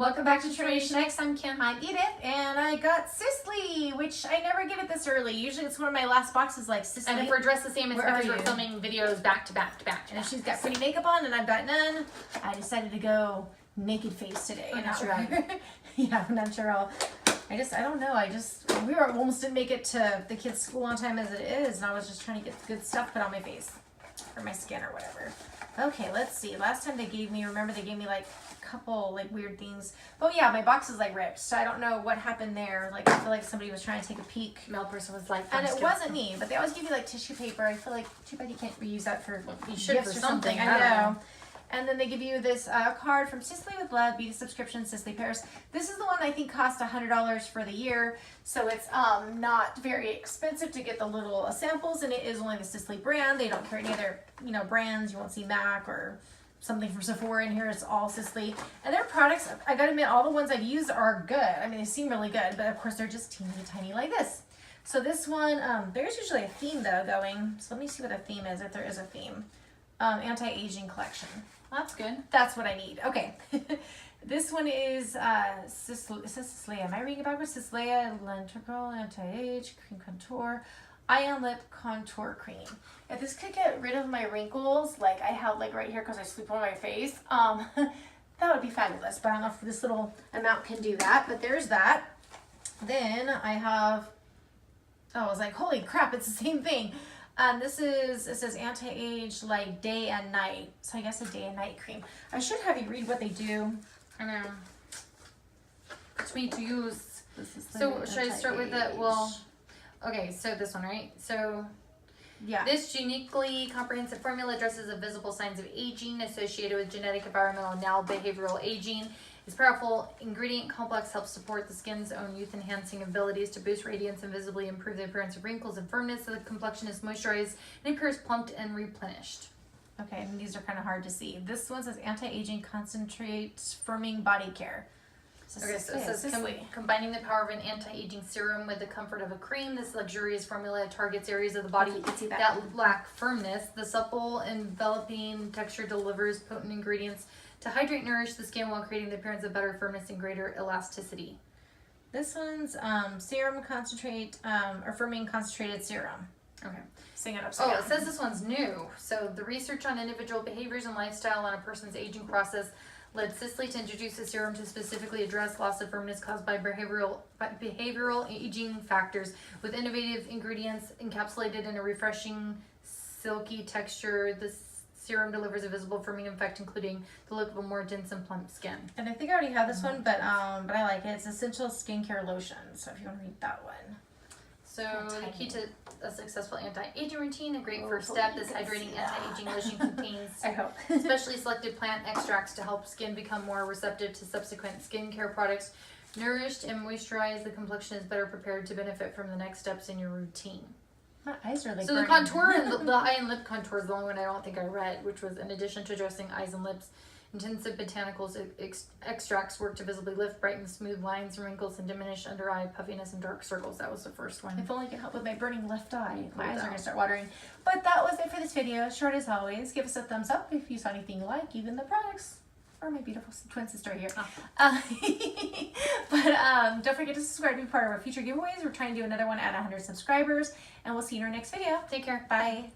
Welcome back to Transformation X. I'm Kim. I'm Edith, and I got Sisley, which I never get it this early. Usually it's one of my last boxes, like Sisley. And if we're dressed the same, it's because we're filming videos back to back to back. And if she's got pretty makeup on and I've got none, I decided to go naked face today. Oh, natural. Yeah, natural. I don't know. We almost didn't make it to the kids' school on time as it is, and I was just trying to get good stuff put on my face, or my skin, or whatever. Okay, let's see. Last time they gave me like a couple like weird things. Oh yeah, my box is like ripped, so I don't know what happened there. Like I feel like somebody was trying to take a peek. Mail person was like, and it wasn't me, but they always give you like tissue paper. I feel like too bad you can't reuse that for you should gifts for or something. I know. know. And then they give you this card from Sisley with Love, Beauty Subscription, Sisley Paris. This is the one I think cost $100 for the year. So it's not very expensive to get the little samples, and it is only the Sisley brand. They don't carry any other, brands. You won't see MAC or something from Sephora in here. It's all Sisley. And their products, I gotta admit, all the ones I've used are good. I mean, they seem really good, but of course they're just teeny tiny like this. So this one, there's usually a theme though going. So let me see what the theme is, if there is a theme. Anti-aging collection. That's good. That's what I need. Okay. This one is Sisley. Am I reading it backwards? Sisley Lentrical Anti-Age Cream Contour. Ion Lip Contour Cream. If this could get rid of my wrinkles, like I have like right here because I sleep on my face, that would be fabulous. But I don't know if this little amount can do that. But there's that. Then I have, I was like, holy crap, it's the same thing. It says anti-age like day and night. So I guess a day and night cream. I should have you read what they do. I know. It's me to use. So should I start with it? Well, okay, so this one, right? So yeah. This uniquely comprehensive formula addresses the visible signs of aging associated with genetic, environmental, and now behavioral aging. Its powerful ingredient complex helps support the skin's own youth-enhancing abilities to boost radiance and visibly improve the appearance of wrinkles and firmness, so the complexion is moisturized and appears plumped and replenished. Okay, and these are kind of hard to see. This one says anti-aging concentrate firming body care. Okay, so it says combining the power of an anti-aging serum with the comfort of a cream. This luxurious formula targets areas of the body that lack firmness. The supple, enveloping texture delivers potent ingredients to hydrate and nourish the skin while creating the appearance of better firmness and greater elasticity. This one's serum concentrate, or firming concentrated serum. Okay. Sing it up. Oh, it says this one's new. So the research on individual behaviors and lifestyle on a person's aging process led Sisley to introduce a serum to specifically address loss of firmness caused by behavioral aging factors. With innovative ingredients encapsulated in a refreshing, silky texture, this serum delivers a visible firming effect, including the look of a more dense and plump skin. And I think I already have this one, but I like it. It's essential skincare lotion. So if you want to read that one. So the key to a successful anti-aging routine, a great first step. This hydrating anti-aging lotion contains specially selected plant extracts to help skin become more receptive to subsequent skincare products. Nourished and moisturized, the complexion is better prepared to benefit from the next steps in your routine. My eyes are like so burning. The contour and the eye and lip contour is the only one I don't think I read, which was in addition to addressing eyes and lips, intensive botanicals extracts work to visibly lift, brighten, smooth lines, wrinkles, and diminish under eye puffiness and dark circles. That was the first one. If only I could help with my burning left eye. My eyes are going to start watering. But that was it for this video. Short as always. Give us a thumbs up if you saw anything you like, even the products. Or my beautiful twin sister here. Oh. But don't forget to subscribe to be part of our future giveaways. We're trying to do another one at 100 subscribers. And we'll see you in our next video. Take care. Bye.